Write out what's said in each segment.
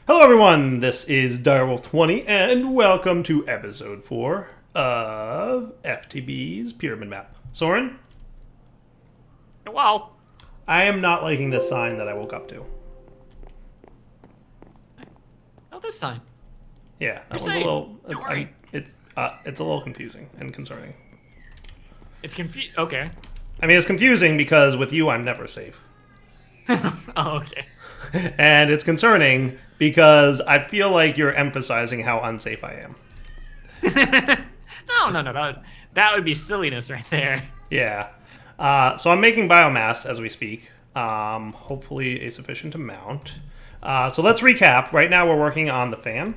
Hello everyone, this is Direwolf20 and welcome to episode 4 of FTB's Pyramid Map. Soren, Well, I am not liking this sign that I woke up to. oh, this time. Yeah, that You're one's a safe. little... Don't worry. It's a little confusing and concerning. It's confused. Okay. I mean, it's confusing because with you I'm never safe. Oh, okay. And it's concerning because I feel like you're emphasizing how unsafe I am. No. That would be silliness right there. Yeah. So I'm making biomass as we speak. Hopefully a sufficient amount. So let's recap. Right now we're working on the fan.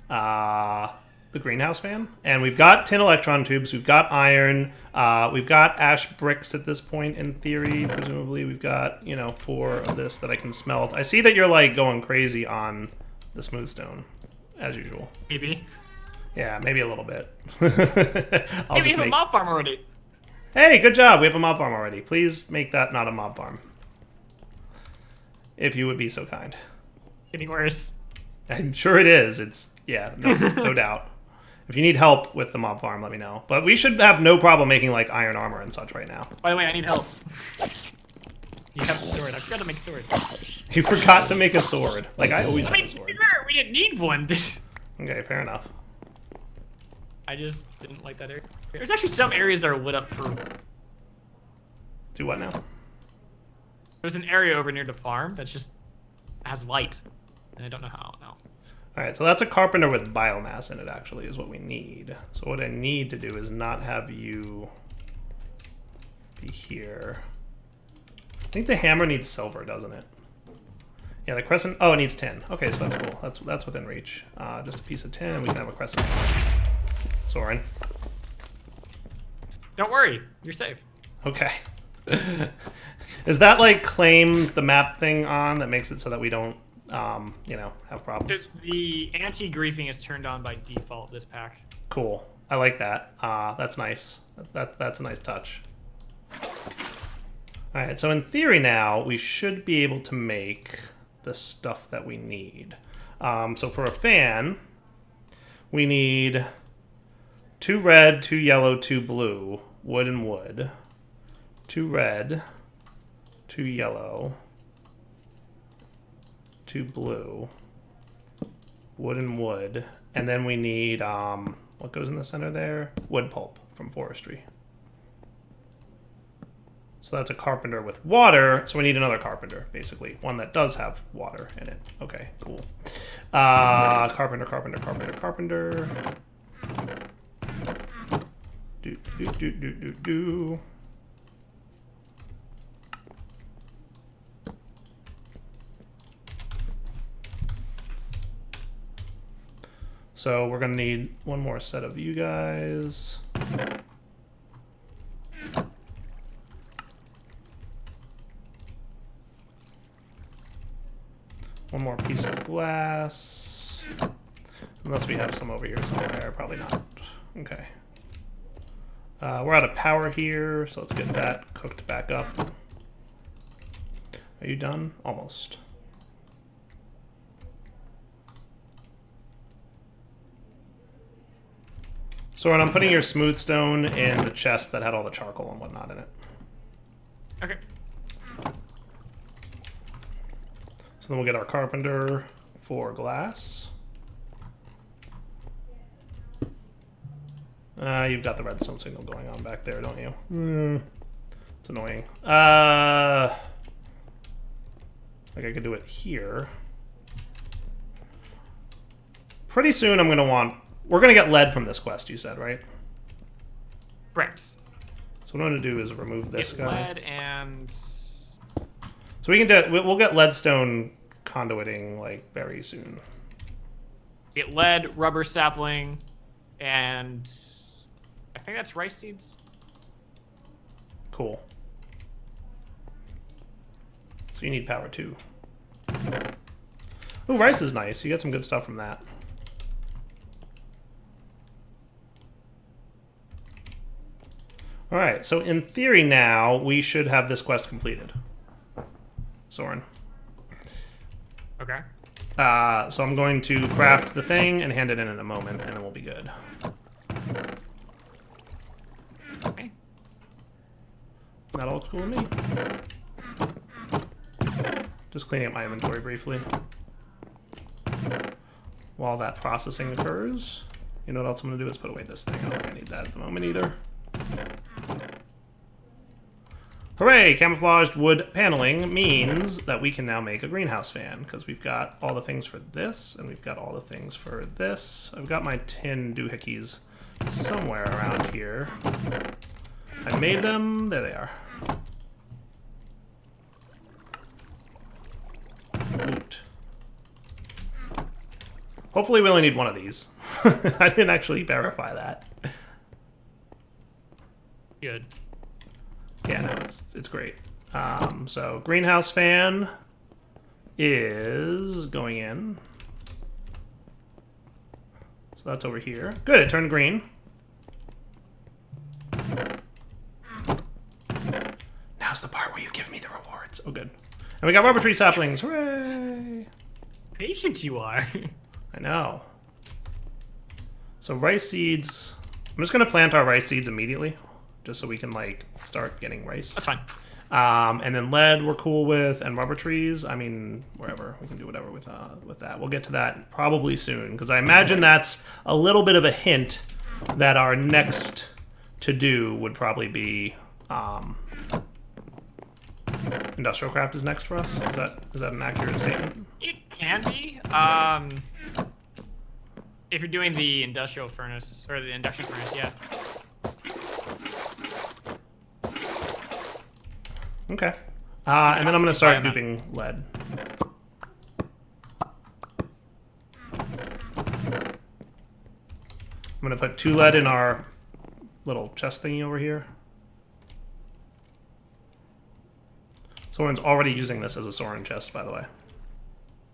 The greenhouse fan. And we've got tin electron tubes. We've got iron. We've got ash bricks at this point in theory. Presumably we've got, 4 of this that I can smelt. I see that you're like going crazy on the smooth stone, as usual. Maybe. Yeah, maybe a little bit. Hey, we have a mob farm already. Hey, good job. We have a mob farm already. Please make that not a mob farm. If you would be so kind. Getting worse. I'm sure it is. No doubt. If you need help with the mob farm, let me know. But we should have no problem making, like, iron armor and such right now. By the way, I need help. You have a sword. I forgot to make sword. You forgot to make a sword. Like, I always have a sword. We didn't need one. Okay, fair enough. I just didn't like that area. There's actually some areas that are lit up for... Do what now? There's an area over near the farm that just has light. And I don't know how now. Alright, so that's a carpenter with biomass in it, actually, is what we need. So what I need to do is not have you be here. I think the hammer needs silver, doesn't it? Yeah, the crescent... Oh, it needs tin. Okay, so that's cool. That's within reach. Just a piece of tin, and we can have a crescent hammer. Soren. Don't worry. You're safe. Okay. Is that, like, claim the map thing on that makes it so that we don't, have problems? The anti-griefing is turned on by default this pack. Cool. I like that. That's nice. That's a nice touch. Alright, so in theory now, we should be able to make the stuff that we need. So for a fan, we need 2 red, 2 yellow, 2 blue, wood and wood. 2 red, 2 yellow, 2 blue, wood and wood, and then we need, what goes in the center there? Wood pulp from forestry. So that's a carpenter with water, so we need another carpenter, basically. One that does have water in it. Okay, cool. Carpenter. Do. So we're gonna need one more set of you guys. One more piece of glass. Unless we have some over here somewhere, probably not. Okay. We're out of power here, so let's get that cooked back up. Are you done? Almost. So when I'm putting your smooth stone in the chest that had all the charcoal and whatnot in it. Okay. So then we'll get our carpenter for glass. You've got the redstone signal going on back there, don't you? It's annoying. Like I could do it here. Pretty soon I'm gonna want... We're gonna get lead from this quest, you said, right? Correct. So what I'm gonna do is remove this Get guy. lead and... So we can do... We'll get leadstone conduiting, like, very soon. Get lead, rubber sapling, and... I think that's rice seeds. Cool. So you need power too. Ooh, rice is nice. You get some good stuff from that. Alright, so in theory now, we should have this quest completed. Soren. Okay. So I'm going to craft the thing and hand it in a moment, and then we'll be good. Okay. That all looks cool to me. Just cleaning up my inventory briefly. While that processing occurs, you know what else I'm going to do is put away this thing. I don't think I need that at the moment either. Hooray! Camouflaged wood paneling means that we can now make a greenhouse fan, because we've got all the things for this, and we've got all the things for this. I've got my tin doohickeys somewhere around here. I made them. There they are. Loot. Hopefully we only need one of these. I didn't actually verify that. Good. Yeah, no, it's great. So greenhouse fan is going in. So that's over here. Good, it turned green. Now's the part where you give me the rewards. Oh, good. And we got rubber tree saplings. Hooray! Patient you are. I know. So rice seeds. I'm just going to plant our rice seeds immediately, just so we can, like, start getting rice. That's fine. And then lead we're cool with, and rubber trees. I mean, wherever. We can do whatever with that. We'll get to that probably soon, because I imagine that's a little bit of a hint that our next to-do would probably be industrial craft is next for us. Is that an accurate statement? It can be. If you're doing the industrial furnace, or the induction furnace, yeah. Okay. And then I'm going to start duping lead. I'm going to put 2 lead in our little chest thingy over here. Soren's already using this as a Soren chest, by the way.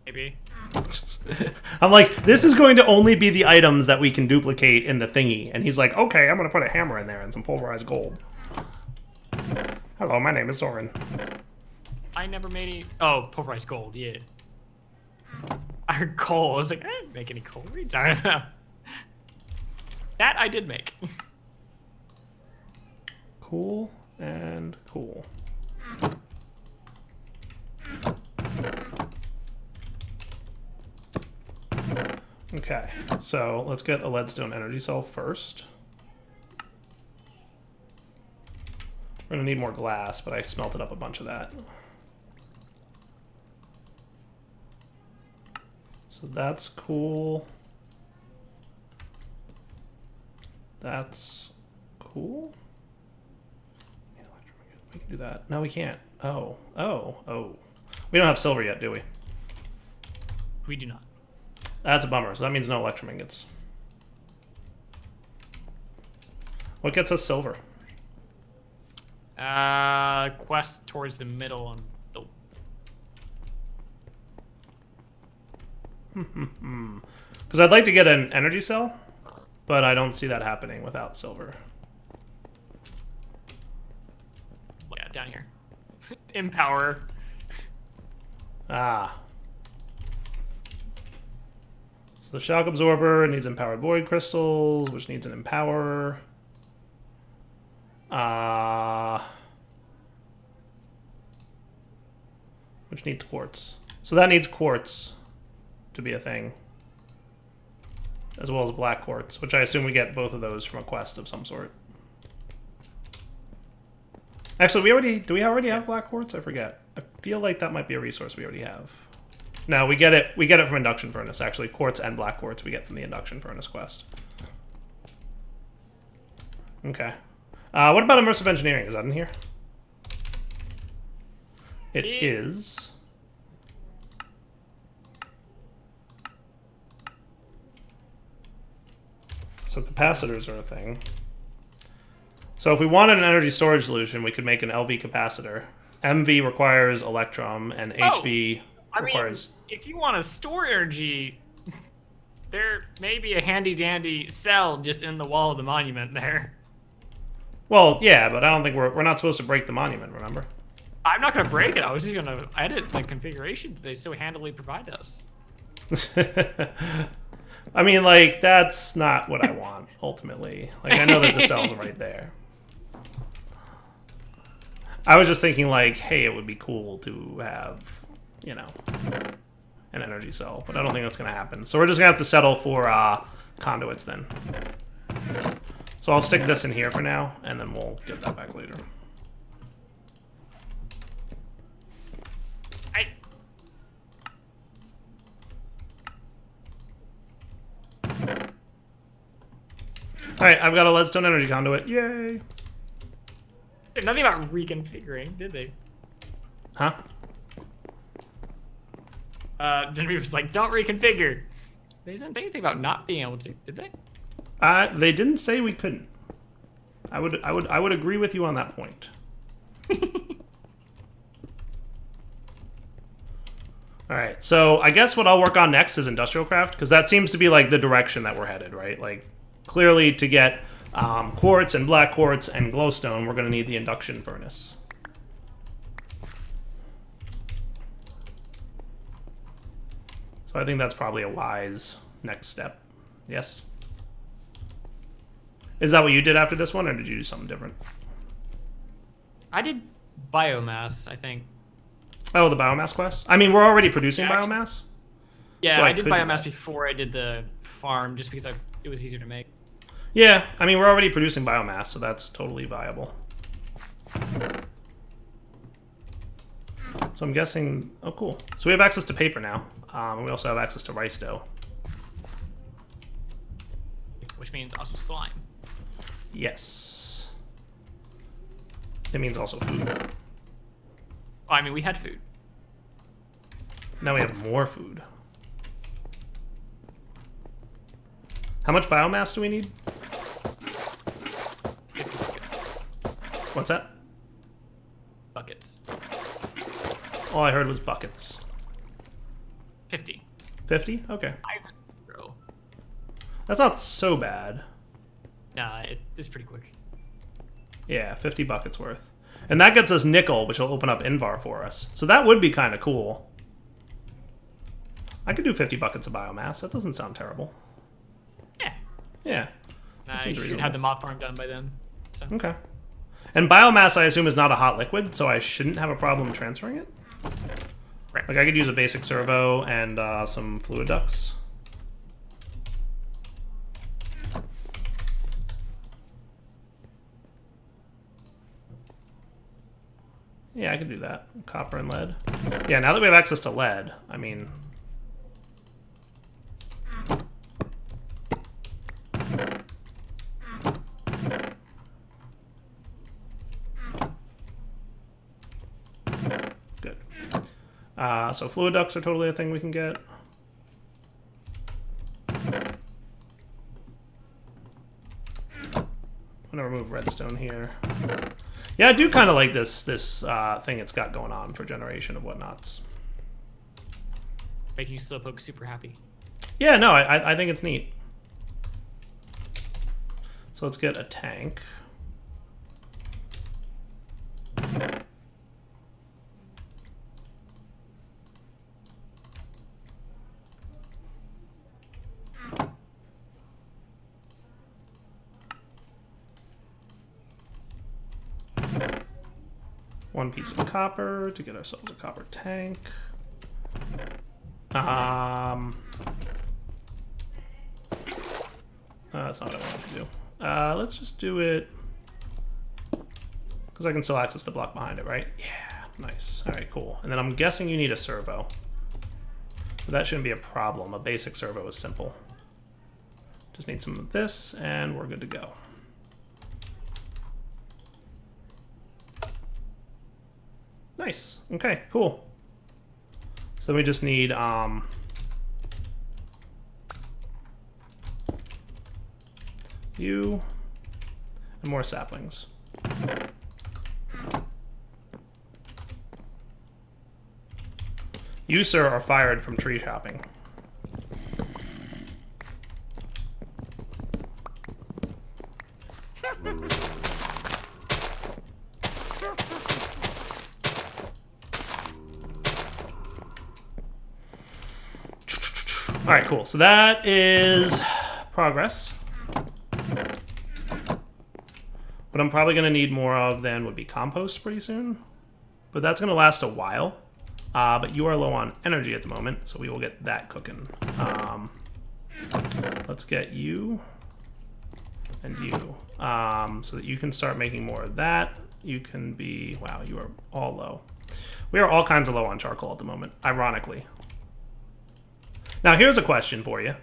Maybe. I'm like, this is going to only be the items that we can duplicate in the thingy. And he's like, okay, I'm going to put a hammer in there and some pulverized gold. Hello, my name is Soren. I never made any... Oh, pulverized gold, yeah. I heard coal. I was like, I didn't make any coal. What are you talking about? That I did make. Cool and cool. Okay, so let's get a leadstone energy cell first. We're gonna need more glass, but I smelted up a bunch of that. So that's cool. That's cool. We can do that. No, we can't. Oh. We don't have silver yet, do we? We do not. That's a bummer. So that means no electrum ingots. What gets us silver? Quest towards the middle on the... Because I'd like to get an energy cell, but I don't see that happening without silver. Yeah, down here. Empower. Ah. So the shock absorber needs empowered void crystals, which needs an empower. Which needs quartz. So that needs quartz to be a thing. As well as black quartz, which I assume we get both of those from a quest of some sort. Actually, do we already have black quartz? I forget. I feel like that might be a resource we already have. No, we get it from induction furnace, actually. Quartz and black quartz we get from the induction furnace quest. Okay. What about immersive engineering? Is that in here? It is. So capacitors are a thing. So if we wanted an energy storage solution, we could make an LV capacitor. MV requires electrum, and HV requires... if you want to store energy, there may be a handy-dandy cell just in the wall of the monument there. Well, yeah, but I don't think we're not supposed to break the monument, remember? I'm not gonna break it. I was just gonna edit the configuration that they so handily provide us. I mean, like, that's not what I want, ultimately. Like, I know that the cell's right there. I was just thinking, like, hey, it would be cool to have, you know, an energy cell, but I don't think that's going to happen. So we're just going to have to settle for conduits then. So I'll stick this in here for now, and then we'll get that back later. Alright, I've got a leadstone energy conduit. Yay! Nothing about reconfiguring, did they? Huh? Genevieve was like, don't reconfigure. They didn't say anything about not being able to, did they? They didn't say we couldn't. I would agree with you on that point. Alright, so I guess what I'll work on next is industrial craft, because that seems to be like the direction that we're headed, right? Like, clearly to get quartz and black quartz and glowstone, we're going to need the induction furnace. So I think that's probably a wise next step. Yes? Is that what you did after this one, or did you do something different? I did biomass, I think. Oh, the biomass quest? I mean, we're already producing biomass? Yeah, So I did biomass before I did the farm, just because it was easier to make. Yeah, I mean, we're already producing biomass, so that's totally viable. So I'm guessing... Oh, cool. So we have access to paper now. And we also have access to rice dough. Which means also slime. Yes. It means also food. Oh, I mean, we had food. Now we have more food. How much biomass do we need? 50 buckets. What's that? Buckets. All I heard was buckets. 50. 50? Okay. Bro. That's not so bad. Nah, it's pretty quick. Yeah, 50 buckets worth. And that gets us nickel, which will open up Invar for us. So that would be kind of cool. I could do 50 buckets of biomass. That doesn't sound terrible. Yeah. Yeah. I should have the mob farm done by then. So. Okay. And biomass, I assume, is not a hot liquid, so I shouldn't have a problem transferring it? Right. Like, I could use a basic servo and some fluid ducts. Yeah, I could do that. Copper and lead. Yeah, now that we have access to lead, I mean... Good. So fluid ducts are totally a thing we can get. I'm gonna remove redstone here. Yeah, I do kind of like this thing it's got going on for generation of whatnots. Making Slowpoke super happy. Yeah, no, I think it's neat. So let's get a tank. One piece of copper to get ourselves a copper tank. That's not what I wanted to do. Let's just do it because I can still access the block behind it, right? Yeah, nice. All right, cool. And then I'm guessing you need a servo. But that shouldn't be a problem. A basic servo is simple. Just need some of this, and we're good to go. Nice. Okay, cool. So we just need you and more saplings. You, sir, are fired from tree chopping. All right, cool. So that is progress. What I'm probably going to need more of then would be compost pretty soon. But that's going to last a while. But you are low on energy at the moment, so we will get that cooking. Let's get you and you so that you can start making more of that. You can be... Wow, you are all low. We are all kinds of low on charcoal at the moment, ironically. Now, here's a question for you.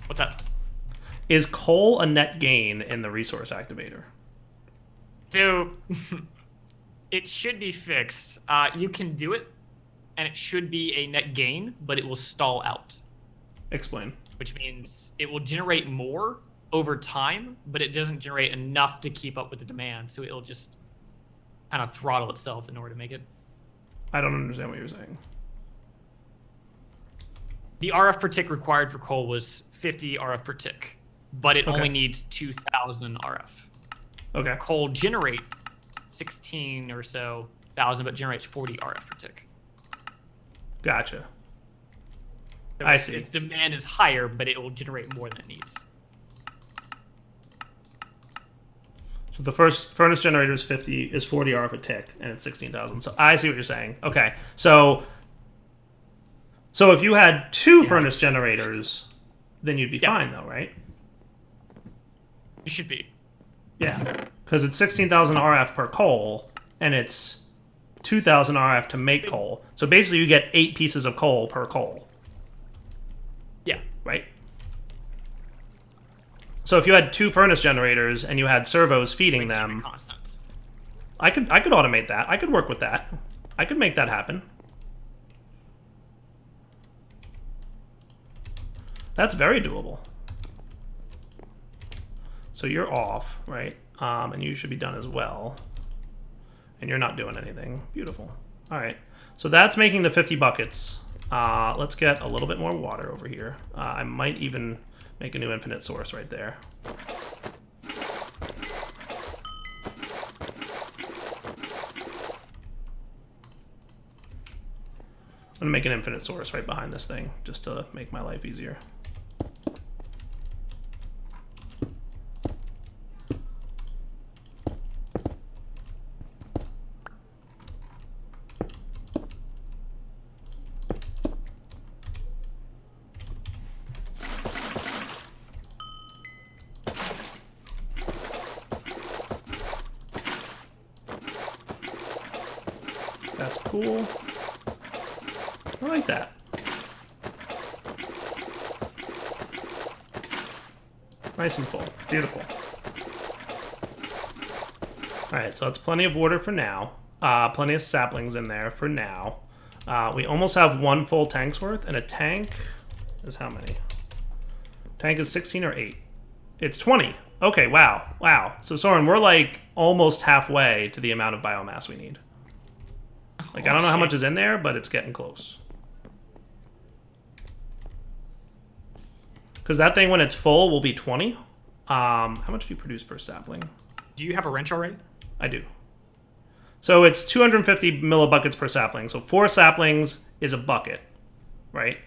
What's that? Is coal a net gain in the resource activator? So, it should be fixed. You can do it, and it should be a net gain, but it will stall out. Explain. Which means it will generate more over time, but it doesn't generate enough to keep up with the demand, so it'll just kind of throttle itself in order to make it. I don't understand what you're saying. The RF per tick required for coal was 50 RF per tick, but it only needs 2,000 RF. Okay. Coal generate 16 or so thousand, but generates 40 RF per tick. Gotcha. So I see. Its demand is higher, but it will generate more than it needs. So the first furnace generator is 40 RF a tick, and it's 16,000. So I see what you're saying. Okay. So if you had two furnace generators, then you'd be fine, though, right? You should be. Yeah, because it's 16,000 RF per coal, and it's 2,000 RF to make coal. So basically, you get 8 pieces of coal per coal. Yeah. Right? So if you had 2 furnace generators and you had servos feeding them, constant. I could automate that. I could work with that. I could make that happen. That's very doable. So you're off, right? And you should be done as well. And you're not doing anything. Beautiful. All right. So that's making the 50 buckets. Let's get a little bit more water over here. I might even make a new infinite source right there. I'm gonna make an infinite source right behind this thing, just to make my life easier. That's cool. I like that. Nice and full. Beautiful. Alright, so it's plenty of water for now. Plenty of saplings in there for now. We almost have 1 full tank's worth, and a tank is how many? Tank is 16 or 8? It's 20. Okay, wow. Wow. So, Soren, we're like almost halfway to the amount of biomass we need. Like, I don't know how much is in there, but it's getting close. Because that thing, when it's full, will be 20. How much do you produce per sapling? Do you have a wrench already? I do. So it's 250 millibuckets per sapling. So 4 saplings is a bucket, right?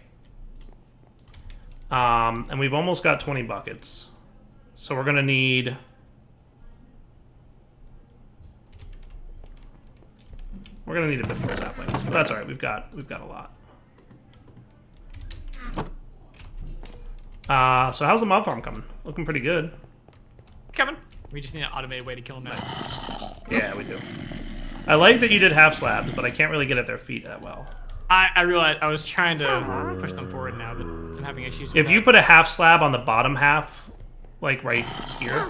And we've almost got 20 buckets. So we're going to need... We're going to need a bit more saplings. But that's all right. We've got a lot. So how's the mob farm coming? Looking pretty good. Kevin, we just need an automated way to kill them now. Yeah, we do. I like that you did half slabs, but I can't really get at their feet that well. I realized I was trying to push them forward now, but I'm having issues with If that. you put a half slab on the bottom half, like right here,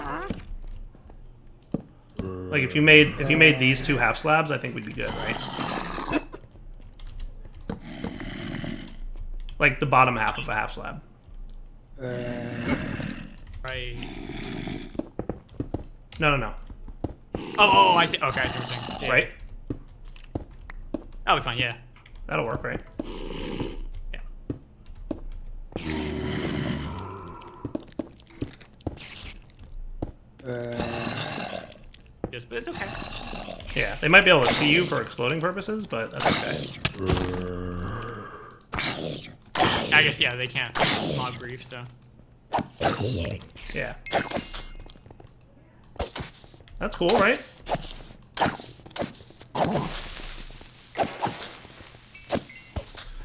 like if you made these 2 half slabs, I think we'd be good, right? Like the bottom half of a half slab. Right. No. Oh, I see. Okay, I see what you're saying. Yeah. Right? That'll be fine, yeah. That'll work, right? Yeah. Yes, but it's okay. Yeah, they might be able to see you for exploding purposes, but that's okay. I guess, yeah, they can't mob grief, so. Yeah. That's cool, right?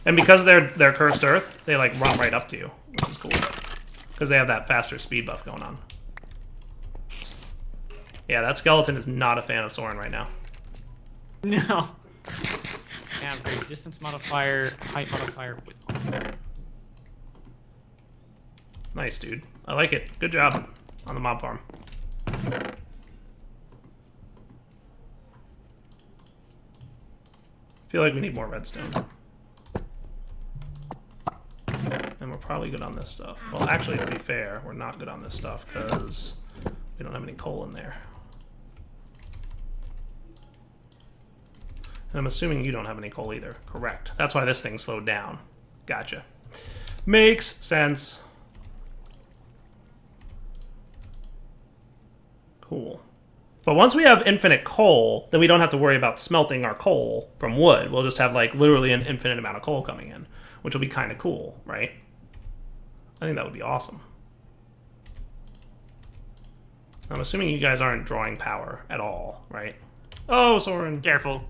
And because they're cursed earth, they like run right up to you, which is cool. Because they have that faster speed buff going on. Yeah, that skeleton is not a fan of Soren right now. No. Yeah, great distance modifier, height modifier, width modifier. Nice, dude. I like it. Good job on the mob farm. Feel like we need more redstone. And we're probably good on this stuff. Well, actually, to be fair, we're not good on this stuff because we don't have any coal in there. And I'm assuming you don't have any coal either. Correct. That's why this thing slowed down. Gotcha. Makes sense. Cool. But once we have infinite coal, then we don't have to worry about smelting our coal from wood. We'll just have like literally an infinite amount of coal coming in, which will be kind of cool, right? I think that would be awesome. I'm assuming you guys aren't drawing power at all, right? Oh, Soren. Careful.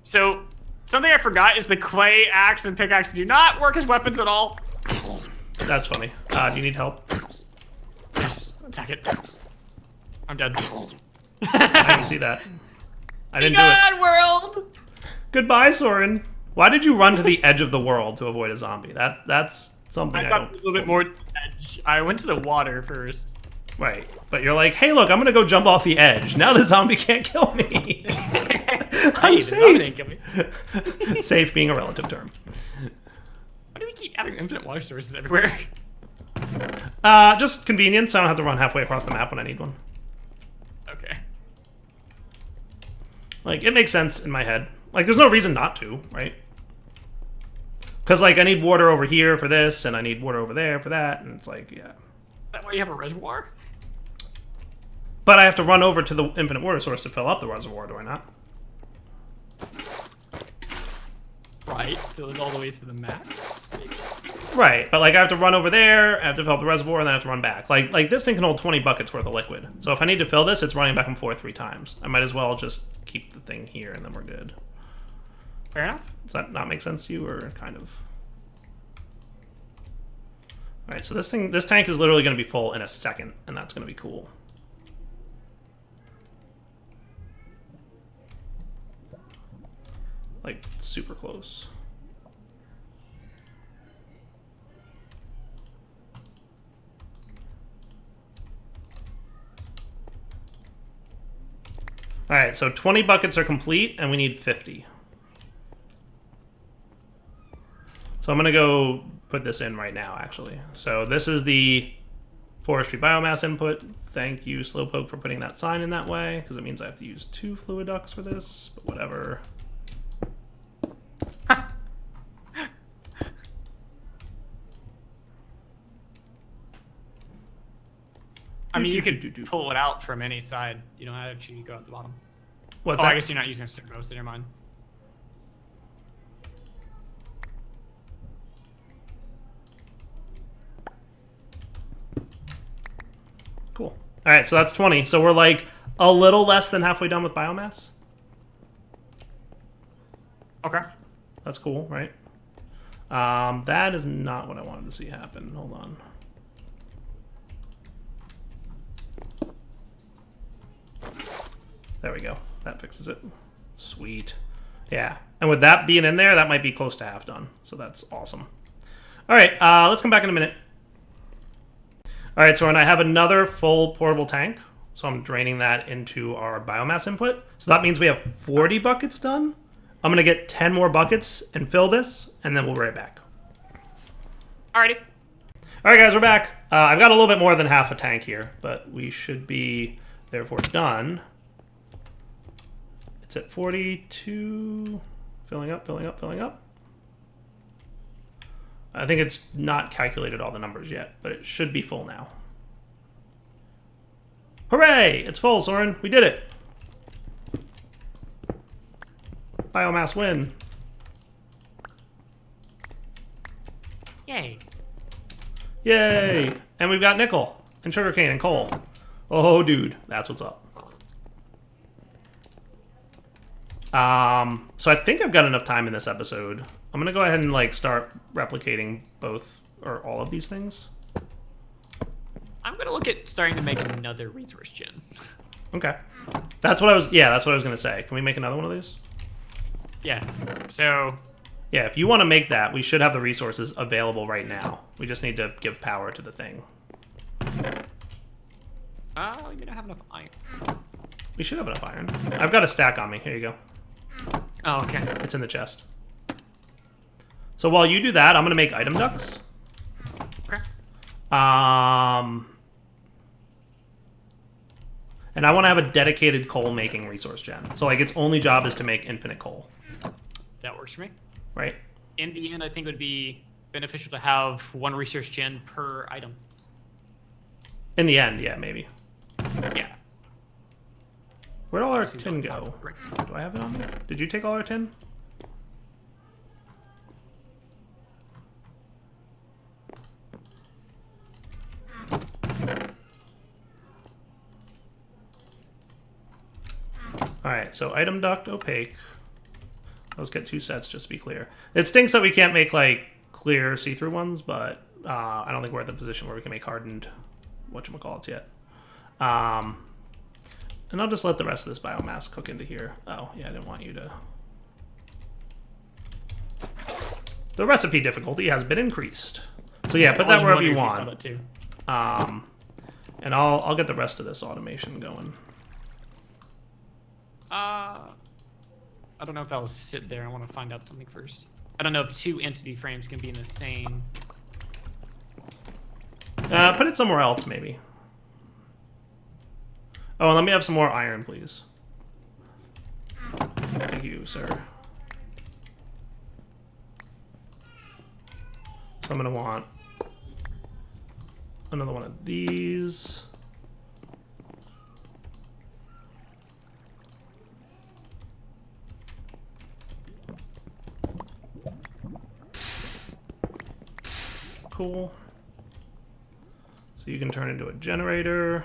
So, something I forgot is the clay axe and pickaxe do not work as weapons at all. That's funny. Do you need help? Yes, attack it. I'm dead. I didn't see that. I didn't do it. World! Goodbye, Soren. Why did you run to the edge of the world to avoid a zombie? That's something I got don't... a little bit more edge. I went to the water first. Right. But you're like, hey, look, I'm going to go jump off the edge. Now the zombie can't kill me. I'm safe. Kill me. Safe being a relative term. Why do we keep adding infinite water sources everywhere? Just convenience. I don't have to run halfway across the map when I need one. Okay. Like, it makes sense in my head. Like, there's no reason not to, right? Because, like, I need water over here for this, and I need water over there for that, and it's like, yeah. Is that why you have a reservoir? But I have to run over to the infinite water source to fill up the reservoir, do I not? Right, fill it all the way to the max, maybe? Right, but like I have to run over there, I have to fill up the reservoir, and then I have to run back. Like this thing can hold 20 buckets worth of liquid. So if I need to fill this, it's running back and forth 3 times. I might as well just keep the thing here, and then we're good. Fair enough. Does that not make sense to you, or kind of? All right, so this tank is literally going to be full in a second, and that's going to be cool. Like super close. All right, so 20 buckets are complete, and we need 50. So I'm going to go put this in right now, actually. So this is the forestry biomass input. Thank you, Slowpoke, for putting that sign in that way, because it means I have to use 2 fluid ducts for this, but whatever. I mean, you could pull it out from any side. You don't actually go out the bottom. What's that? I guess you're not using a stick roast in your mind. Cool. All right, so that's 20. So we're like a little less than halfway done with biomass. Okay. That's cool, right? That is not what I wanted to see happen. Hold on. There we go. That fixes it. Sweet. Yeah. And with that being in there, that might be close to half done. So that's awesome. All right, let's come back in a minute. All right, so when I have another full portable tank, so I'm draining that into our biomass input. So that means we have 40 buckets done. I'm going to get 10 more buckets and fill this, and then we'll be right back. Alrighty. All right, guys, we're back. I've got a little bit more than half a tank here, but we should be, therefore, done. It's at 42. Filling up, filling up, filling up. I think it's not calculated all the numbers yet, but it should be full now. Hooray! It's full, Soren. We did it. Biomass win. Yay. Yay! And we've got nickel and sugarcane and coal. Oh, dude, that's what's up. So I think I've got enough time in this episode. I'm gonna go ahead and like start replicating both or all of these things. I'm gonna look at starting to make another resource gen. Okay. That's what I was. Yeah, that's what I was gonna say. Can we make another one of these? Yeah. So. Yeah, if you want to make that, we should have the resources available right now. We just need to give power to the thing. You don't have enough iron. We should have enough iron. I've got a stack on me. Here you go. Oh, okay. It's in the chest. So while you do that, I'm gonna make item ducts. Okay. And I want to have a dedicated coal making resource gen. So like its only job is to make infinite coal. That works for me. Right? In the end, I think it would be beneficial to have one resource gen per item. In the end, yeah, maybe. Yeah. Where'd all our tin go? Do I have it on me? Did you take all our tin? Alright, so item duct, opaque. Let's get 2 sets just to be clear. It stinks that we can't make like clear see-through ones, but I don't think we're at the position where we can make hardened whatchamacallits yet. And I'll just let the rest of this biomass cook into here. Oh, yeah, I didn't want you to... The recipe difficulty has been increased. So yeah, put that wherever you want. And I'll get the rest of this automation going. I don't know if I'll sit there. I want to find out something first. I don't know if 2 entity frames can be in the same... Put it somewhere else, maybe. Oh, and let me have some more iron, please. Thank you, sir. So I'm going to want another one of these. Cool. So you can turn into a generator.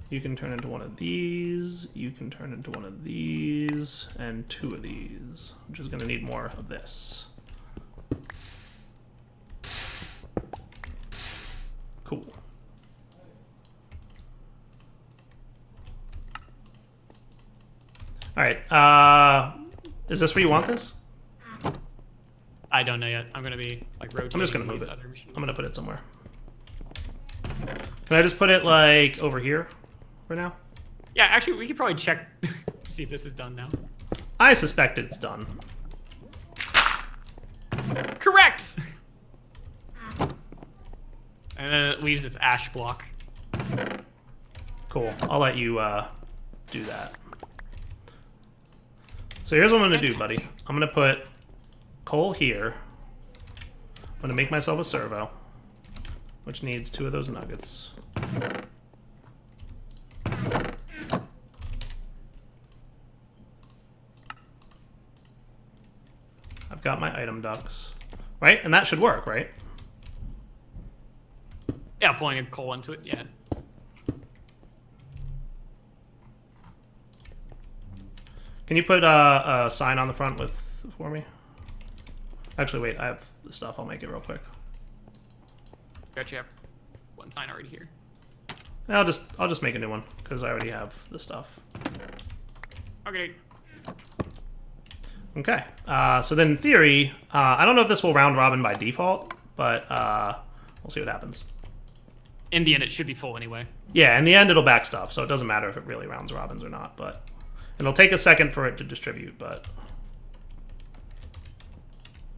You can turn into one of these. You can turn into one of these. And 2 of these. I'm just going to need more of this. Cool. Alright. Is this where you want this? I don't know yet. I'm gonna be like rotating. I'm just gonna move these it. other machines. I'm gonna put it somewhere. Can I just put it like over here for now? Yeah, actually, we could probably check see if this is done now. I suspect it's done. Correct. And then it leaves this ash block. Cool. I'll let you do that. So here's what I'm gonna do, buddy. I'm gonna put coal here. I'm gonna make myself a servo, which needs 2 of those nuggets. I've got my item ducts, right? And that should work, right? Yeah, pulling a coal into it. Yeah. Can you put a sign on the front for me? Actually, wait. I have the stuff. I'll make it real quick. Gotcha. One sign already here. I'll just make a new one because I already have the stuff. Okay. Okay. So then, in theory, I don't know if this will round robin by default, but we'll see what happens. In the end, it should be full anyway. Yeah, in the end, it'll back stuff, so it doesn't matter if it really rounds robins or not. But it'll take a second for it to distribute. But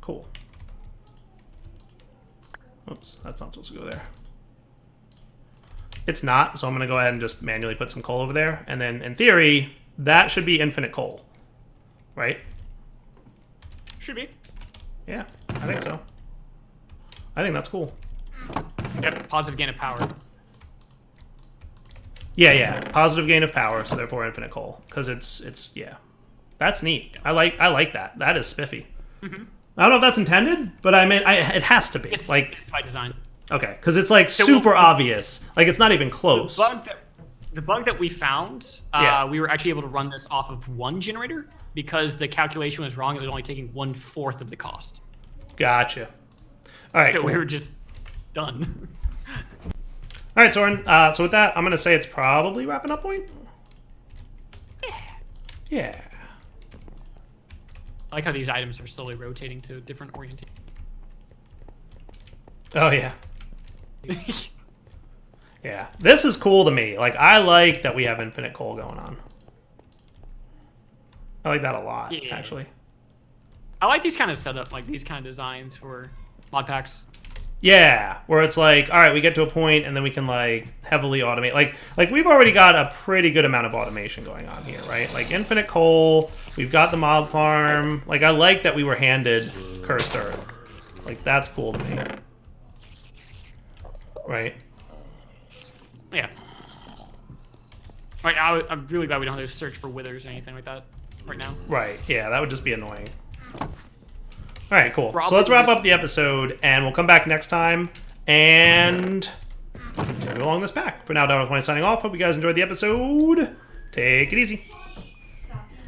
cool. Oops, that's not supposed to go there. It's not, so I'm going to go ahead and just manually put some coal over there. And then, in theory, that should be infinite coal. Right? Should be. Yeah, I think so. I think that's cool. Yep, positive gain of power. Yeah. Positive gain of power, so therefore infinite coal. Because it's yeah. That's neat. I like that. That is spiffy. Mm-hmm. I don't know if that's intended, but I mean, it has to be. It's by design. Okay, because it's like So super obvious. Like it's not even close. The bug that we found, we were actually able to run this off of one generator because the calculation was wrong. It was only taking 1/4 of the cost. Gotcha. All right, So cool. we were just done. All right, Soren. So with that, I'm gonna say it's probably wrapping up point. Yeah. I like how these items are slowly rotating to different orientation. Oh yeah. Yeah. This is cool to me. Like I like that we have infinite coal going on. I like that a lot, actually. I like these kind of setup, like these kind of designs for mod packs. Yeah, where it's like, all right, we get to a point and then we can like heavily automate. Like we've already got a pretty good amount of automation going on here, right? Like infinite coal, we've got the mob farm. Like I like that we were handed Cursed Earth. Like that's cool to me. Right? Yeah. Like I'm really glad we don't have to search for withers or anything like that right now. Right. Yeah, that would just be annoying. All right, cool. Probably So let's wrap up the episode, and we'll come back next time and continue along this pack. For now, Donald 20 signing off. Hope you guys enjoyed the episode. Take it easy.